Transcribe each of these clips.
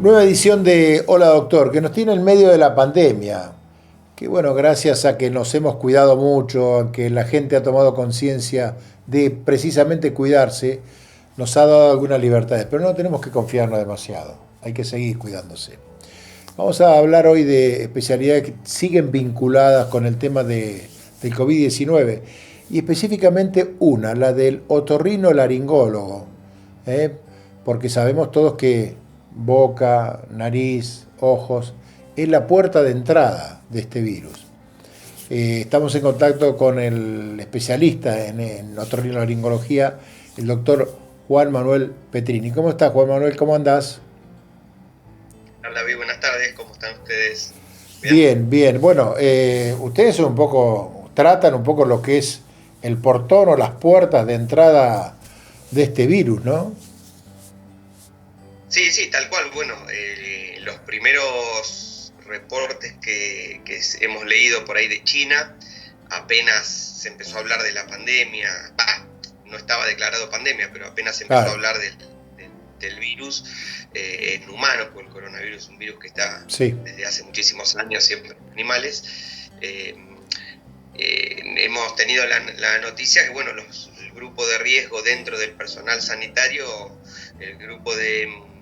Nueva edición de Hola Doctor, que nos tiene en medio de la pandemia. Que bueno, gracias a que nos hemos cuidado mucho, a que la gente ha tomado conciencia de precisamente cuidarse, nos ha dado algunas libertades, pero no tenemos que confiarnos demasiado, hay que seguir cuidándose. Vamos a hablar hoy de especialidades que siguen vinculadas con el tema del COVID-19 y específicamente una, la del otorrinolaringólogo, ¿eh? Porque sabemos todos que boca, nariz, ojos es la puerta de entrada de este virus. Estamos en contacto con el especialista en otorrinolaringología, el doctor Juan Manuel Petrini. ¿Cómo estás, Juan Manuel? ¿Cómo andás? Hola, David, buenas tardes, ¿cómo están ustedes? ¿Bien? Bien, bien. Bueno, ustedes un poco tratan un poco lo que es el portón o las puertas de entrada de este virus, ¿no? Sí, sí, tal cual. Bueno, los primeros reportes que hemos leído por ahí de China, apenas se empezó a hablar de la pandemia, no estaba declarado pandemia, pero apenas se empezó a Claro, hablar del virus en humanos, porque el coronavirus es un virus que está sí, desde hace muchísimos años siempre en animales. Eh, Hemos tenido la noticia que, bueno, el grupo de riesgo dentro del personal sanitario, el grupo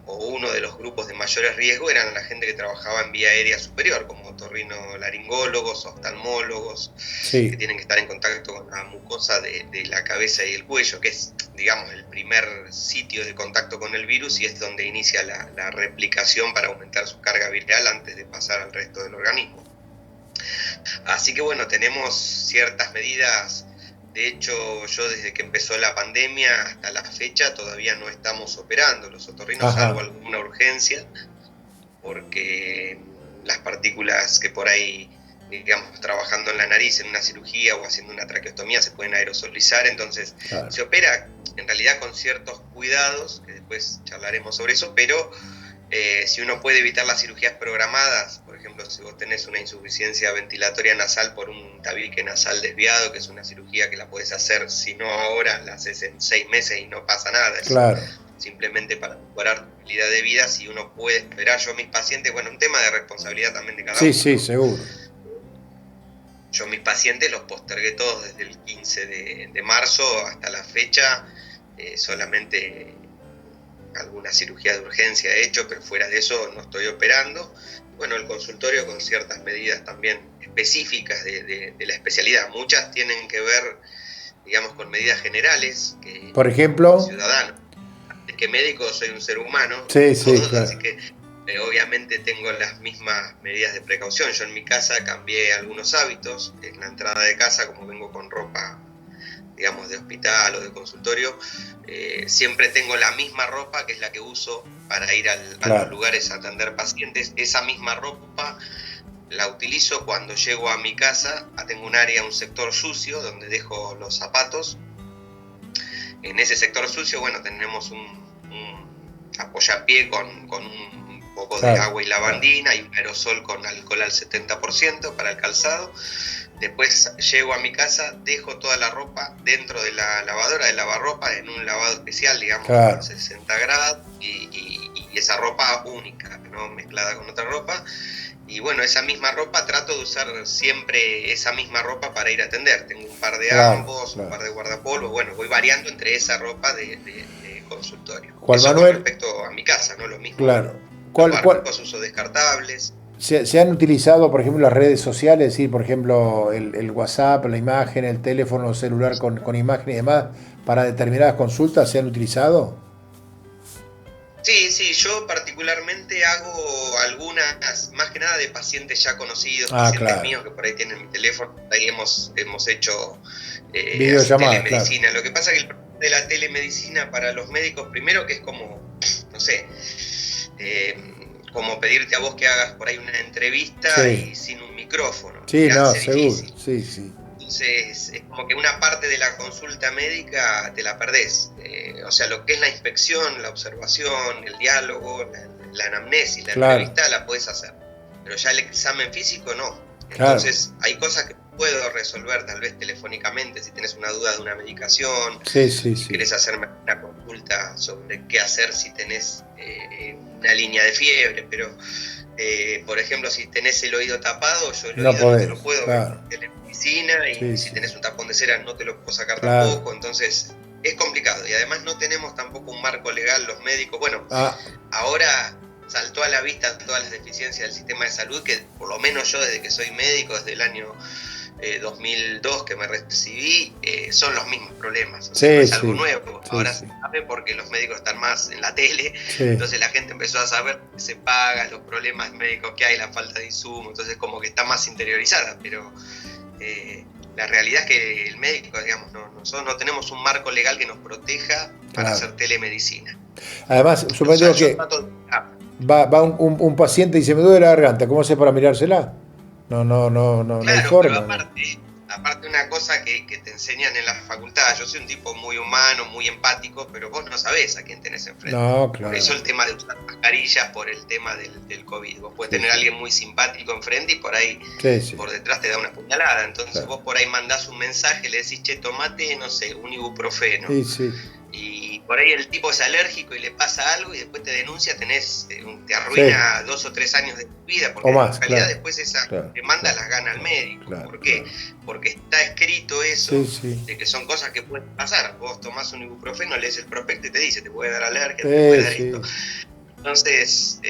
o uno de los grupos de mayores riesgo eran la gente que trabajaba en vía aérea superior, como otorrinolaringólogos, oftalmólogos, que sí, tienen que estar en contacto con la mucosa de la cabeza y el cuello, que es, digamos, el primer sitio de contacto con el virus y es donde inicia la replicación para aumentar su carga viral antes de pasar al resto del organismo. Así que bueno, tenemos ciertas medidas. De hecho, yo desde que empezó la pandemia hasta la fecha todavía no estamos operando los otorrinos, salvo ajá, alguna urgencia, porque las partículas que por ahí, digamos, trabajando en la nariz en una cirugía o haciendo una traqueostomía se pueden aerosolizar, entonces claro, se opera en realidad con ciertos cuidados, que después charlaremos sobre eso, pero si uno puede evitar las cirugías programadas, por ejemplo, si vos tenés una insuficiencia ventilatoria nasal por un tabique nasal desviado, que es una cirugía que la podés hacer, si no ahora, la haces en 6 meses y no pasa nada, es claro. simplemente para mejorar tu calidad de vida, si uno puede esperar. Yo a mis pacientes, bueno, un tema de responsabilidad también de cada Sí, uno, sí, ¿no? seguro. Yo a mis pacientes los postergué todos desde el 15 de marzo hasta la fecha, solamente alguna cirugía de urgencia he hecho, pero fuera de eso no estoy operando. Bueno, el consultorio con ciertas medidas también específicas de la especialidad. Muchas tienen que ver, digamos, con medidas generales, que Por como ejemplo, ciudadano, antes que médico soy un ser humano, sí, como sí, todos, así claro, que obviamente tengo las mismas medidas de precaución. Yo en mi casa cambié algunos hábitos. En la entrada de casa, como vengo con ropa, digamos, de hospital o de consultorio, siempre tengo la misma ropa, que es la que uso para ir a los claro, lugares a atender pacientes. Esa misma ropa la utilizo cuando llego a mi casa. Tengo un área, un sector sucio, donde dejo los zapatos. En ese sector sucio, bueno, tenemos un apoyapié con un poco de claro, agua y claro, lavandina y un aerosol con alcohol al 70% para el calzado. Después llego a mi casa, dejo toda la ropa dentro de la lavadora de lavarropa en un lavado especial, digamos, a claro, 60 grados, y esa ropa única, no mezclada con otra ropa. Y bueno, esa misma ropa trato de usar siempre esa misma ropa para ir a atender. Tengo un par de claro, ambos, un claro, par de guardapolvos, bueno, voy variando entre esa ropa de consultorio. Juan Eso con Manuel, respecto a mi casa, ¿no? Lo mismo claro. los ¿Cuál, barbijos, uso descartables. se han utilizado, por ejemplo, las redes sociales, es decir, por ejemplo, el WhatsApp, la imagen, el teléfono celular con imagen y demás, para determinadas consultas, se han utilizado? Sí, sí, yo particularmente hago algunas, más que nada de pacientes ya conocidos, Ah, pacientes claro. míos que por ahí tienen mi teléfono, ahí hemos hecho así Videollamadas, claro. telemedicina. Lo que pasa es que el problema de la telemedicina para los médicos, primero que es como, no sé, eh, como pedirte a vos que hagas por ahí una entrevista Sí, y sin un micrófono, sí, se no, hace seguro, difícil. sí, sí. Entonces, es como que una parte de la consulta médica te la perdés. O sea, lo que es la inspección, la observación, el diálogo, la anamnesis, la Claro, entrevista, la podés hacer. Pero ya el examen físico no. claro, Entonces, hay cosas que puedo resolver tal vez telefónicamente si tenés una duda de una medicación, si querés hacerme una consulta sobre qué hacer si tenés una línea de fiebre, pero por ejemplo, si tenés el oído tapado, yo el oído no te lo puedo ver en telemedicina, y si tenés un tapón de cera no te lo puedo sacar tampoco, entonces es complicado. Y además no tenemos tampoco un marco legal los médicos. Bueno, ahora saltó a la vista todas las deficiencias del sistema de salud, que por lo menos yo desde que soy médico, desde el año 2002 que me recibí, son los mismos problemas. O sea, no es algo nuevo. Ahora se sabe porque los médicos están más en la tele, entonces la gente empezó a saber que se paga, los problemas médicos que hay, la falta de insumos, entonces como que está más interiorizada, pero la realidad es que el médico, digamos, nosotros no tenemos un marco legal que nos proteja para hacer telemedicina. Además, supongo que va un paciente y dice, me duele la garganta, ¿cómo hace para mirársela? No hay forma. Pero aparte una cosa que te enseñan en la facultad, yo soy un tipo muy humano, muy empático, pero vos no sabés a quién tenés enfrente. Por eso el tema de usar mascarillas, por el tema del COVID. Vos podés tener a alguien muy simpático enfrente y por ahí por detrás te da una puñalada. Entonces vos por ahí mandás un mensaje, le decís, che, tomate, no sé, un ibuprofeno. Y por ahí el tipo es alérgico y le pasa algo y después te denuncia, te arruina 2 o 3 años de tu vida, porque en realidad después esa demanda las gana el médico. ¿Por qué? Porque está escrito eso, de que son cosas que pueden pasar. Vos tomás un ibuprofeno, lees el prospecto y te dice, te puede dar alergia, te puede dar esto. Entonces,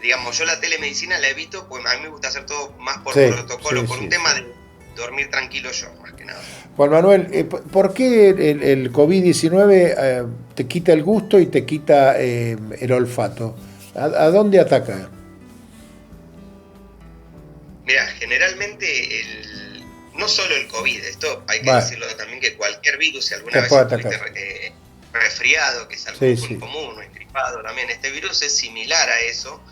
digamos, yo la telemedicina la evito, porque a mí me gusta hacer todo más por protocolo, por un tema de dormir tranquilo yo, más que nada. Juan Manuel, ¿por qué el COVID-19 te quita el gusto y te quita el olfato? ¿A dónde ataca? Mira, generalmente no solo el COVID, esto hay que decirlo también, que cualquier virus, si alguna vez estuviste resfriado, que es algo muy común, o engripado también, este virus es similar a eso.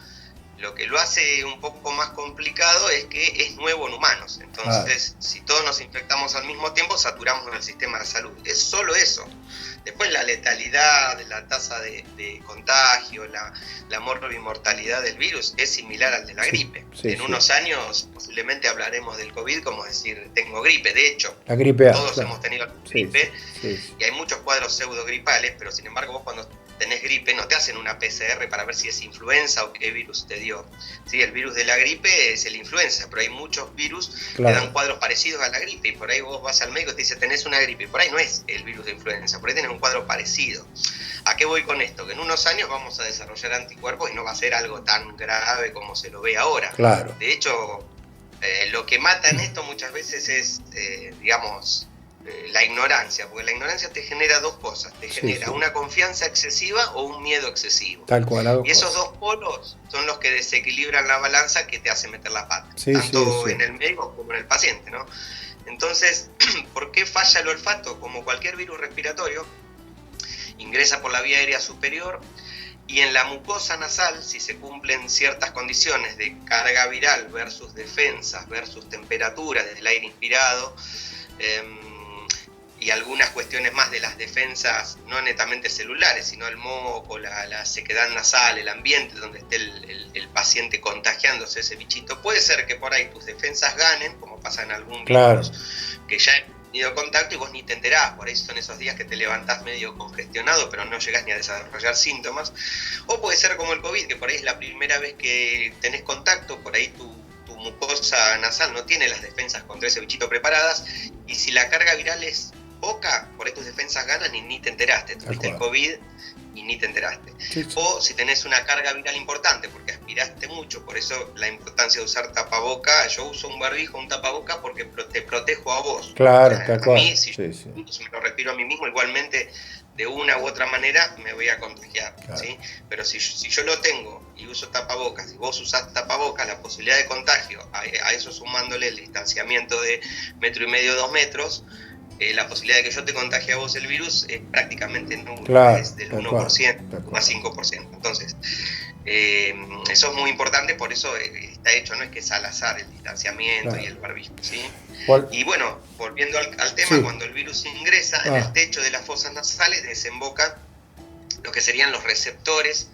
Lo que lo hace un poco más complicado es que es nuevo en humanos. Entonces, si todos nos infectamos al mismo tiempo, saturamos el sistema de salud. Es solo eso. Después la letalidad, la tasa de contagio, la morbimortalidad del virus es similar al de la gripe. En unos años posiblemente hablaremos del COVID como decir, tengo gripe. De hecho, todos hemos tenido gripe y hay muchos cuadros pseudogripales, pero sin embargo vos cuando tenés gripe no te hacen una PCR para ver si es influenza o qué virus te dio. Sí, el virus de la gripe es el influenza, pero hay muchos virus que dan cuadros parecidos a la gripe y por ahí vos vas al médico y te dice tenés una gripe y por ahí no es el virus de influenza, por ahí tenés un cuadro parecido. ¿A qué voy con esto? Que en unos años vamos a desarrollar anticuerpos y no va a ser algo tan grave como se lo ve ahora. De hecho, lo que mata en esto muchas veces es, digamos, la ignorancia, porque la ignorancia te genera dos cosas, te genera una confianza excesiva o un miedo excesivo. Tal cual. Y esos dos polos son los que desequilibran la balanza que te hace meter la pata, tanto en el médico como en el paciente, ¿no? Entonces, ¿por qué falla el olfato? Como cualquier virus respiratorio, ingresa por la vía aérea superior y en la mucosa nasal, si se cumplen ciertas condiciones de carga viral versus defensas versus temperatura desde el aire inspirado, y algunas cuestiones más de las defensas, no netamente celulares, sino el moco, la sequedad nasal, el ambiente donde esté el paciente contagiándose ese bichito. Puede ser que por ahí tus defensas ganen, como pasa en algún virus, que ya he tenido contacto y vos ni te enterás. Por ahí son esos días que te levantás medio congestionado, pero no llegás ni a desarrollar síntomas. O puede ser como el COVID, que por ahí es la primera vez que tenés contacto, por ahí tu mucosa nasal no tiene las defensas contra ese bichito preparadas, y si la carga viral es poca, por ahí tus defensas ganan y ni te enteraste, tuviste el COVID y ni te enteraste. O si tenés una carga viral importante porque aspiraste mucho, por eso la importancia de usar tapaboca. Yo uso un barbijo, un tapaboca porque te protejo a vos. A mí, si yo me lo respiro a mí mismo, igualmente de una u otra manera me voy a contagiar, ¿sí? Pero si yo lo tengo y uso tapabocas y vos usás tapabocas, la posibilidad de contagio, a eso sumándole el distanciamiento de 1,5 metros, 2 metros, la posibilidad de que yo te contagie a vos el virus es prácticamente nula, es del 1% a 5%. Entonces, eso es muy importante, por eso está hecho, no es que es al azar el distanciamiento y el barbijo, ¿sí? Y bueno, volviendo al tema, cuando el virus ingresa en el techo de las fosas nasales, desemboca lo que serían los receptores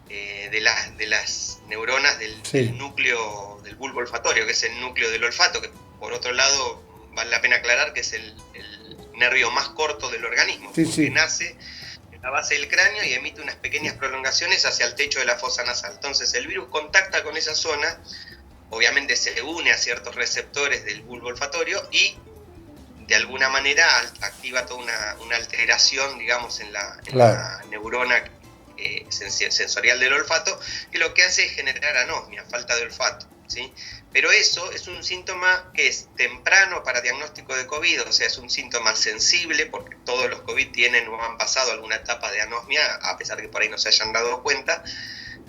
de las neuronas del núcleo del bulbo olfatorio, que es el núcleo del olfato, que por otro lado vale la pena aclarar que es el nervio más corto del organismo, sí, porque sí. nace en la base del cráneo y emite unas pequeñas prolongaciones hacia el techo de la fosa nasal. Entonces el virus contacta con esa zona, obviamente se une a ciertos receptores del bulbo olfatorio y de alguna manera activa toda una alteración, digamos, en la neurona sensorial del olfato, que lo que hace es generar anosmia, falta de olfato, ¿sí? Pero eso es un síntoma que es temprano para diagnóstico de COVID, o sea, es un síntoma sensible, porque todos los COVID tienen o han pasado alguna etapa de anosmia, a pesar que por ahí no se hayan dado cuenta,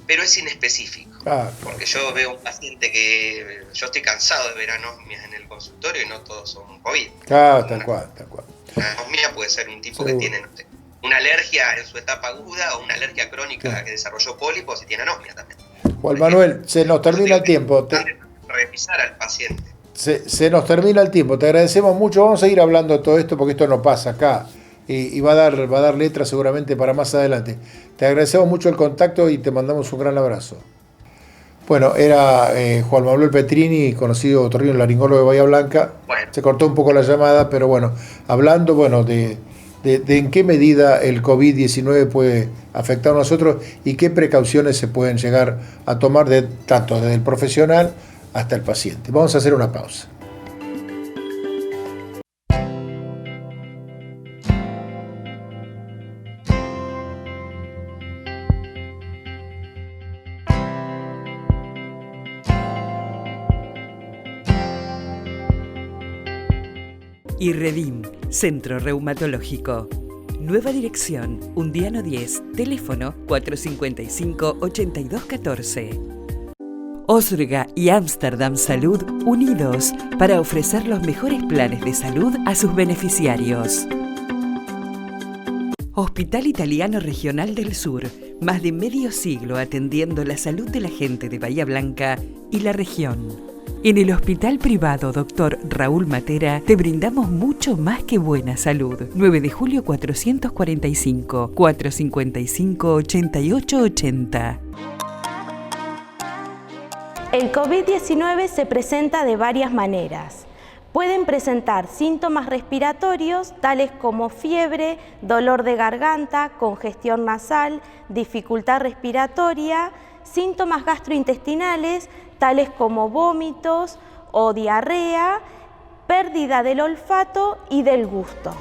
pero es inespecífico. Porque yo veo un paciente que yo estoy cansado de ver anosmias en el consultorio y no todos son COVID. Tal cual. La anosmia puede ser un tipo que tiene una alergia en su etapa aguda o una alergia crónica que desarrolló pólipos y tiene anosmia también. Juan Manuel, se nos termina el tiempo. Revisar al paciente. Se nos termina el tiempo, te agradecemos mucho. Vamos a seguir hablando de todo esto porque esto no pasa acá y va a dar letra seguramente para más adelante. Te agradecemos mucho el contacto y te mandamos un gran abrazo. Bueno, era Juan Manuel Petrini, conocido otorrinolaringólogo de Bahía Blanca. Bueno. Se cortó un poco la llamada, pero bueno, hablando de en qué medida el COVID-19 puede afectar a nosotros y qué precauciones se pueden llegar a tomar tanto desde el profesional hasta el paciente. Vamos a hacer una pausa. IRREDIM, Centro Reumatológico. Nueva dirección, Undiano 10, teléfono 455-8214. Osrga y Amsterdam Salud unidos para ofrecer los mejores planes de salud a sus beneficiarios. Hospital Italiano Regional del Sur, más de medio siglo atendiendo la salud de la gente de Bahía Blanca y la región. En el Hospital Privado Dr. Raúl Matera te brindamos mucho más que buena salud. 9 de julio 445, 455-8880. El COVID-19 se presenta de varias maneras. Pueden presentar síntomas respiratorios tales como fiebre, dolor de garganta, congestión nasal, dificultad respiratoria, síntomas gastrointestinales tales como vómitos o diarrea, pérdida del olfato y del gusto.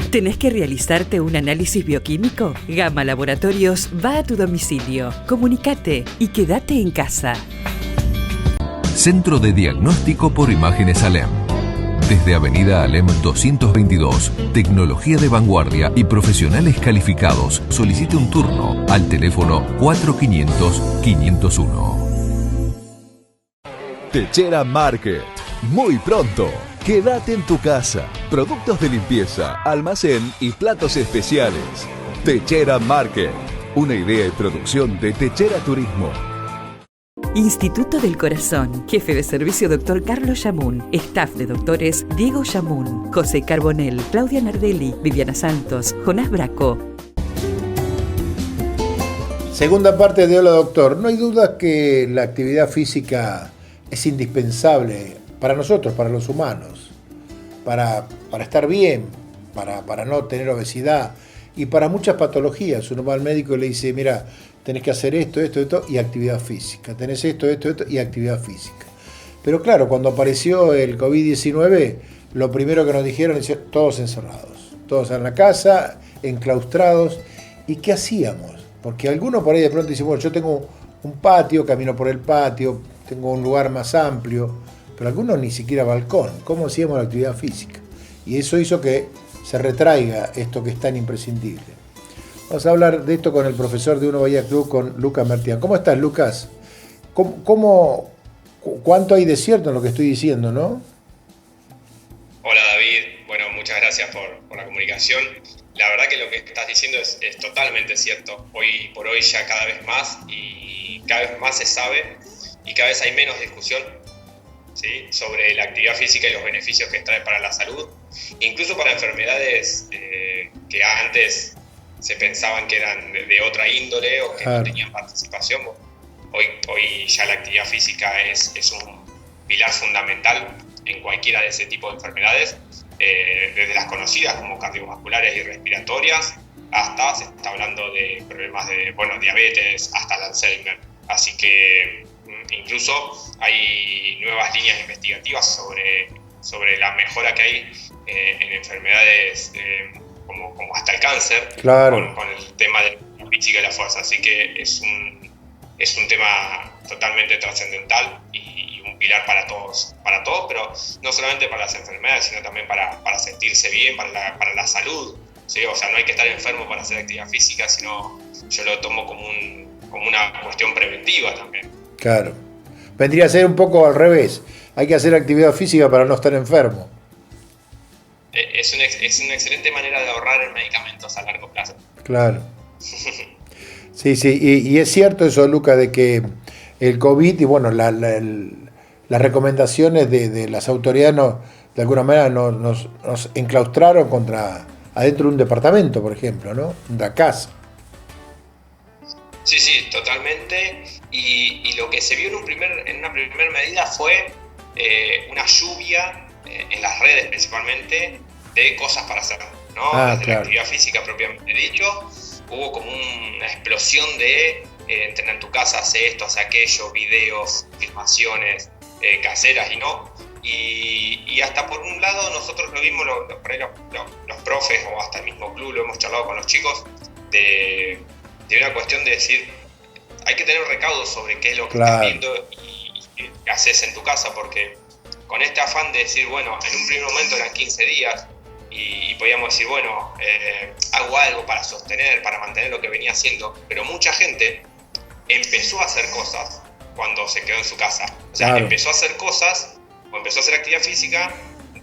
¿Tenés que realizarte un análisis bioquímico? Gama Laboratorios va a tu domicilio. Comunicate y quédate en casa. Centro de Diagnóstico por Imágenes Alem. Desde Avenida Alem 222, tecnología de vanguardia y profesionales calificados. Solicite un turno al teléfono 4500-501. Techera Market. Muy pronto. Quédate en tu casa. Productos de limpieza, almacén y platos especiales. Techera Market. Una idea y producción de Techera Turismo. Instituto del Corazón. Jefe de servicio Dr. Carlos Yamun. Staff de doctores Diego Yamun, José Carbonell, Claudia Nardelli, Viviana Santos, Jonás Braco. Segunda parte de Hola Doctor. No hay duda que la actividad física es indispensable para nosotros, para los humanos, para estar bien, para no tener obesidad y para muchas patologías. Uno va al médico y le dice, mira, tenés que hacer esto y actividad física. Tenés esto y actividad física. Pero claro, cuando apareció el COVID-19, lo primero que nos dijeron es todos encerrados, todos en la casa, enclaustrados. ¿Y qué hacíamos? Porque algunos por ahí de pronto dicen, bueno, yo tengo un patio, camino por el patio, tengo un lugar más amplio, pero algunos ni siquiera balcón. ¿Cómo hacíamos la actividad física? Y eso hizo que se retraiga esto que es tan imprescindible. Vamos a hablar de esto con el profesor de Uno Bahía Club, con Lucas Mertián. ¿Cómo estás, Lucas? ¿Cuánto hay de cierto en lo que estoy diciendo, no? Hola, David. Bueno, muchas gracias por la comunicación. La verdad que lo que estás diciendo es totalmente cierto. Hoy por hoy ya cada vez más y cada vez más se sabe y cada vez hay menos discusión, ¿sí?, sobre la actividad física y los beneficios que trae para la salud, incluso para enfermedades que antes se pensaban que eran de otra índole o que no tenían participación. Hoy ya la actividad física es un pilar fundamental en cualquiera de ese tipo de enfermedades, desde las conocidas como cardiovasculares y respiratorias, hasta se está hablando de problemas de diabetes, hasta el Alzheimer. Así que incluso hay nuevas líneas investigativas sobre la mejora que hay en enfermedades como hasta el cáncer, claro, con el tema de la física y la fuerza. Así que es un tema totalmente trascendental y un pilar para todos, pero no solamente para las enfermedades, sino también para sentirse bien, para la salud, ¿sí? O sea, no hay que estar enfermo para hacer actividad física, sino yo lo tomo como una cuestión preventiva también. Claro. Vendría a ser un poco al revés. Hay que hacer actividad física para no estar enfermo. Es una excelente manera de ahorrar en medicamentos a largo plazo. Claro. Sí, y es cierto eso, Luca, de que el COVID y bueno, las recomendaciones de las autoridades de alguna manera nos enclaustraron adentro de un departamento, por ejemplo, ¿no? Una casa. Sí, totalmente. Y lo que se vio en una primera medida fue una lluvia en las redes principalmente de cosas para hacer, ¿no? Desde claro. La actividad física propiamente dicho, hubo como una explosión de entrenar en tu casa, hace esto, hace aquello, videos, filmaciones caseras y hasta por un lado nosotros lo vimos, los profes o hasta el mismo club, lo hemos charlado con los chicos, de una cuestión de decir, hay que tener recaudo sobre qué es lo que estás viendo y qué haces en tu casa, porque con este afán de decir, bueno, en un primer momento eran 15 días y podíamos decir, bueno, hago algo para sostener, para mantener lo que venía haciendo, pero mucha gente empezó a hacer cosas cuando se quedó en su casa. O sea, empezó a hacer cosas o empezó a hacer actividad física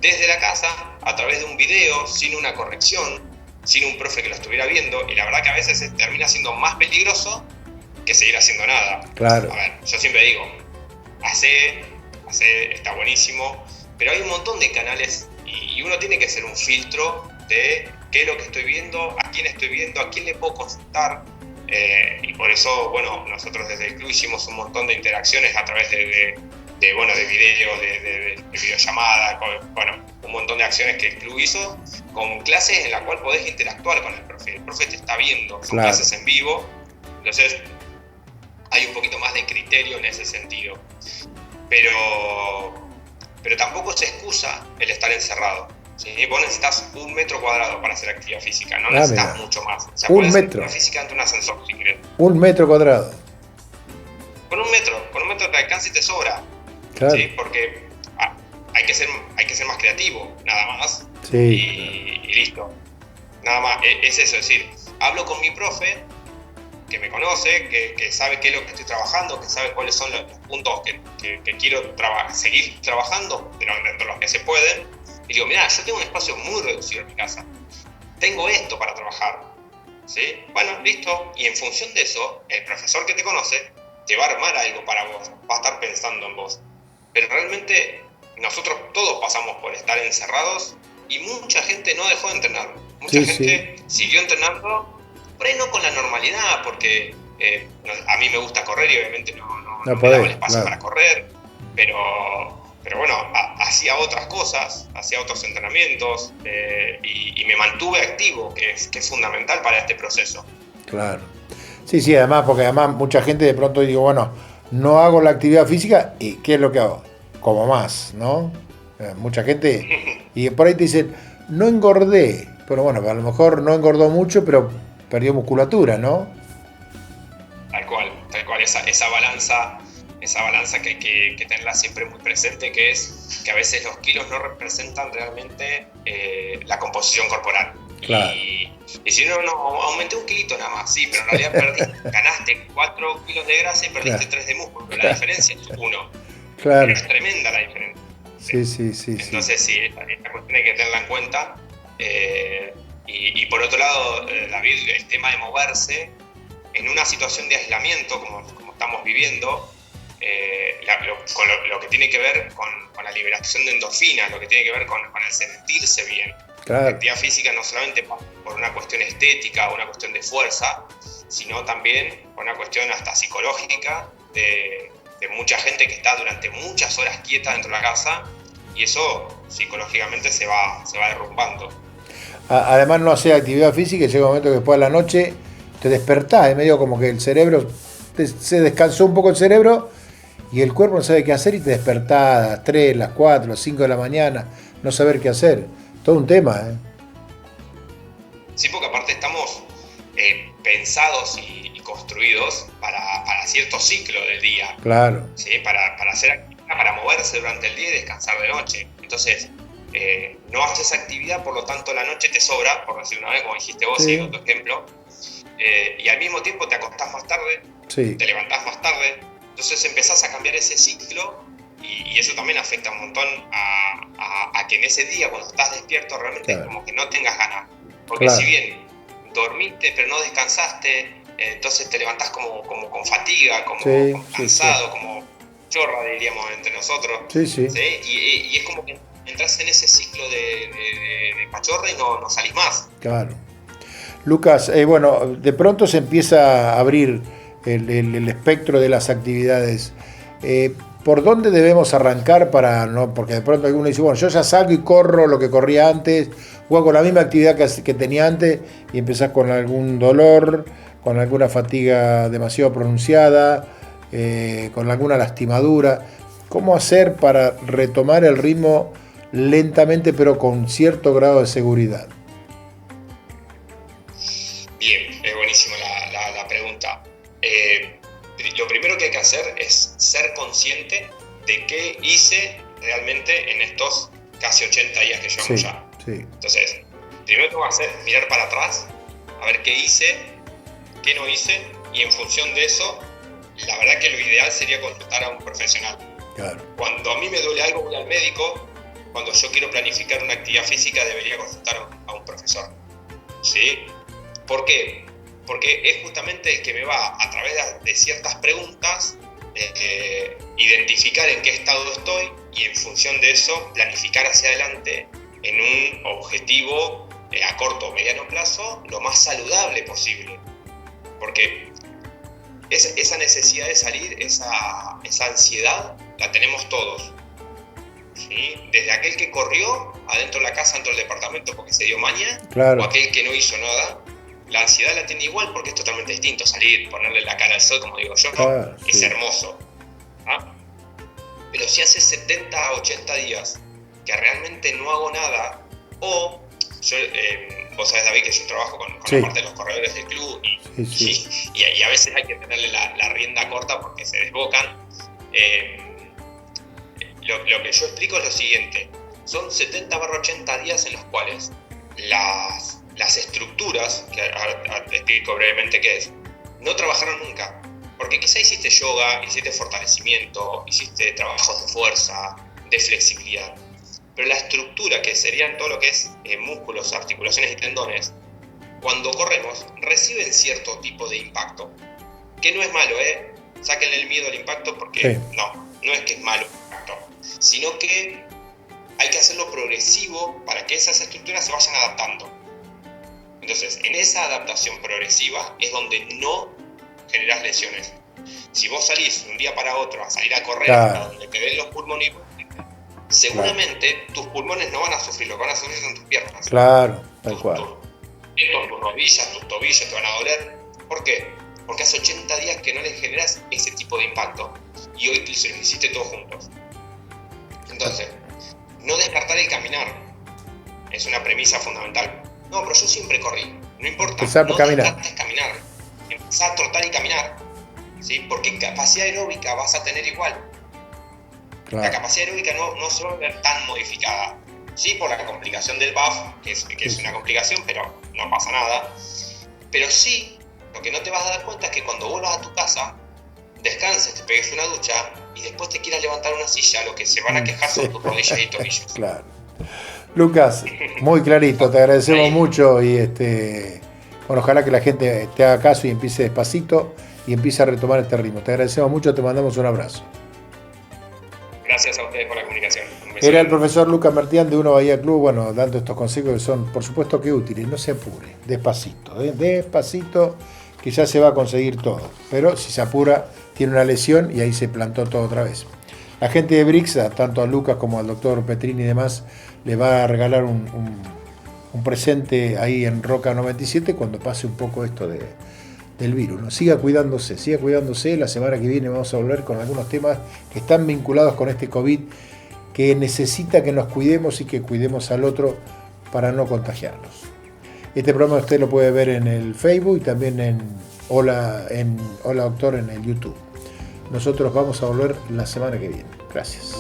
desde la casa, a través de un video, sin una corrección, sin un profe que lo estuviera viendo, y la verdad que a veces termina siendo más peligroso que seguir haciendo nada. Claro. A ver, yo siempre digo, hace, está buenísimo, pero hay un montón de canales y uno tiene que hacer un filtro de qué es lo que estoy viendo, a quién le puedo consultar, y por eso, bueno, nosotros desde el club hicimos un montón de interacciones a través de videos, de videollamada, un montón de acciones que el club hizo, con clases en la cual podés interactuar con el profe te está viendo, son clases en vivo, entonces hay un poquito más de criterio en ese sentido, pero tampoco se excusa el estar encerrado, ¿sí? Vos necesitas 1 metro cuadrado para hacer actividad física, no necesitas mucho más, o sea, 1 podés hacer metro. actividad física ante un ascensor si querés. 1 metro cuadrado. Con un metro te alcanza y te sobra. Claro. ¿Sí? Porque hay que ser más creativo, nada más. Sí. Y listo. Nada más, es eso, es decir, hablo con mi profe, que me conoce, que sabe qué es lo que estoy trabajando, que sabe cuáles son los puntos que quiero seguir trabajando, pero dentro de los que se pueden. Y digo, mirá, yo tengo un espacio muy reducido en mi casa. Tengo esto para trabajar. ¿Sí? Bueno, listo. Y en función de eso, el profesor que te conoce te va a armar algo para vos, va a estar pensando en vos. Pero realmente nosotros todos pasamos por estar encerrados y mucha gente no dejó de entrenar. Mucha gente siguió entrenando, por ahí no con la normalidad, porque a mí me gusta correr y obviamente no me daba el espacio para correr, pero bueno, hacía otras cosas, hacía otros entrenamientos y me mantuve activo, que es fundamental para este proceso. Claro. Sí, además, porque además mucha gente de pronto digo, bueno, no hago la actividad física y ¿qué es lo que hago? como más, ¿no? Mucha gente, y por ahí te dicen, no engordé, pero bueno, a lo mejor no engordó mucho, pero perdió musculatura, ¿no? Tal cual, esa balanza que hay que tenerla siempre muy presente, que es que a veces los kilos no representan realmente la composición corporal. Claro. Y si no, aumenté un kilito nada más, sí, pero en realidad ganaste 4 kilos de grasa y perdiste 3 de músculo, la diferencia es 1. Claro. Es tremenda la diferencia. Sí. Entonces sí, esta cuestión hay que tenerla en cuenta. Y por otro lado, David, el tema de moverse en una situación de aislamiento como estamos viviendo, con lo que tiene que ver con la liberación de endorfinas, lo que tiene que ver con el sentirse bien. Claro. La actividad física no solamente por una cuestión estética o una cuestión de fuerza, sino también por una cuestión hasta psicológica de mucha gente que está durante muchas horas quieta dentro de la casa, y eso psicológicamente se va derrumbando. Además no hacer actividad física y llega un momento que después de la noche te despertás, es medio como que el cerebro, se descansó un poco el cerebro y el cuerpo no sabe qué hacer y te despertás a las 3, las 4, las 5 de la mañana, no saber qué hacer. Todo un tema, ¿eh? Sí, porque aparte estamos pensados y construidos para cierto ciclo del día. Claro. ¿Sí? Para hacer actividad, para moverse durante el día y descansar de noche. Entonces, no haces actividad, por lo tanto la noche te sobra, por decirlo una vez, como dijiste vos, sí, con tu ejemplo, y al mismo tiempo te acostás más tarde, te levantás más tarde, entonces empezás a cambiar ese ciclo. Y eso también afecta un montón a que en ese día, cuando estás despierto, realmente como que no tengas ganas. Porque si bien dormiste pero no descansaste, entonces te levantás como con fatiga, como cansado, como chorra, diríamos entre nosotros. ¿Sí? Y es como que entras en ese ciclo de pachorra y no salís más. Claro. Lucas, bueno, de pronto se empieza a abrir el espectro de las actividades. ¿Por dónde debemos arrancar para no? Porque de pronto alguno dice, bueno, yo ya salgo y corro lo que corría antes, o hago la misma actividad que tenía antes y empezás con algún dolor, con alguna fatiga demasiado pronunciada, con alguna lastimadura. ¿Cómo hacer para retomar el ritmo lentamente pero con cierto grado de seguridad? Bien, es buenísima la pregunta. Lo primero que hay que hacer es ser consciente de qué hice realmente en estos casi 80 días que llevamos ya. Entonces, primero tengo que hacer mirar para atrás, a ver qué hice, qué no hice, y en función de eso, la verdad que lo ideal sería consultar a un profesional. Claro. Cuando a mí me duele algo, voy al médico. Cuando yo quiero planificar una actividad física, debería consultar a un profesor. ¿Sí? ¿Por qué? Porque es justamente el que me va, a través de ciertas preguntas, identificar en qué estado estoy y en función de eso planificar hacia adelante en un objetivo a corto o mediano plazo lo más saludable posible. Porque esa necesidad de salir, esa ansiedad, la tenemos todos. ¿Sí? Desde aquel que corrió adentro de la casa, dentro del departamento porque se dio maña, o aquel que no hizo nada. La ansiedad la tiene igual porque es totalmente distinto. Salir, ponerle la cara al sol, como digo yo, es hermoso. Pero si hace 70, 80 días que realmente no hago nada, o yo, vos sabés, David, que yo trabajo con la parte de los corredores del club y a veces hay que tenerle la rienda corta porque se desbocan. Lo que yo explico es lo siguiente: son 70/80 días en los cuales las estructuras, que ahora te explico brevemente qué es, no trabajaron nunca. Porque quizá hiciste yoga, hiciste fortalecimiento, hiciste trabajos de fuerza, de flexibilidad. Pero la estructura, que serían todo lo que es músculos, articulaciones y tendones, cuando corremos, reciben cierto tipo de impacto. Que no es malo, sáquenle el miedo al impacto porque no es que es malo el impacto, sino que hay que hacerlo progresivo para que esas estructuras se vayan adaptando. Entonces, en esa adaptación progresiva es donde no generás lesiones. Si vos salís de un día para otro a salir a correr hasta donde te den los pulmones, seguramente tus pulmones no van a sufrir, lo que van a sufrir son tus piernas. Tal cual. Tus rodillas, tus tobillos te van a doler. ¿Por qué? Porque hace 80 días que no les generas ese tipo de impacto. Y hoy los hiciste todos juntos. Entonces, no descartar el caminar es una premisa fundamental. No, pero yo siempre corrí. No importa, no descartes caminar. Empezá a trotar y caminar, ¿sí? Porque capacidad aeróbica vas a tener igual. Claro. La capacidad aeróbica no se va a ver tan modificada. Sí, por la complicación del BAF, que es una complicación, pero no pasa nada. Pero sí, lo que no te vas a dar cuenta es que cuando vuelvas a tu casa, descanses, te pegues una ducha y después te quieras levantar una silla, lo que se van a quejar son tus rodillas y tobillos. Claro. Lucas, muy clarito, te agradecemos mucho y bueno, ojalá que la gente te haga caso y empiece despacito y empiece a retomar este ritmo. Te agradecemos mucho, te mandamos un abrazo. Gracias a ustedes por la comunicación. Era el profesor Lucas Mertián de Uno Bahía Club, bueno, dando estos consejos que son, por supuesto, que útiles. No se apure, despacito, despacito, que ya se va a conseguir todo. Pero si se apura, tiene una lesión y ahí se plantó todo otra vez. La gente de Brixa, tanto a Lucas como al doctor Petrini y demás, le va a regalar un presente ahí en Roca 97 cuando pase un poco esto del virus, ¿no? Siga cuidándose. La semana que viene vamos a volver con algunos temas que están vinculados con este COVID, que necesita que nos cuidemos y que cuidemos al otro para no contagiarnos. Este programa usted lo puede ver en el Facebook y también en Hola Doctor en el YouTube. Nosotros vamos a volver la semana que viene. Gracias.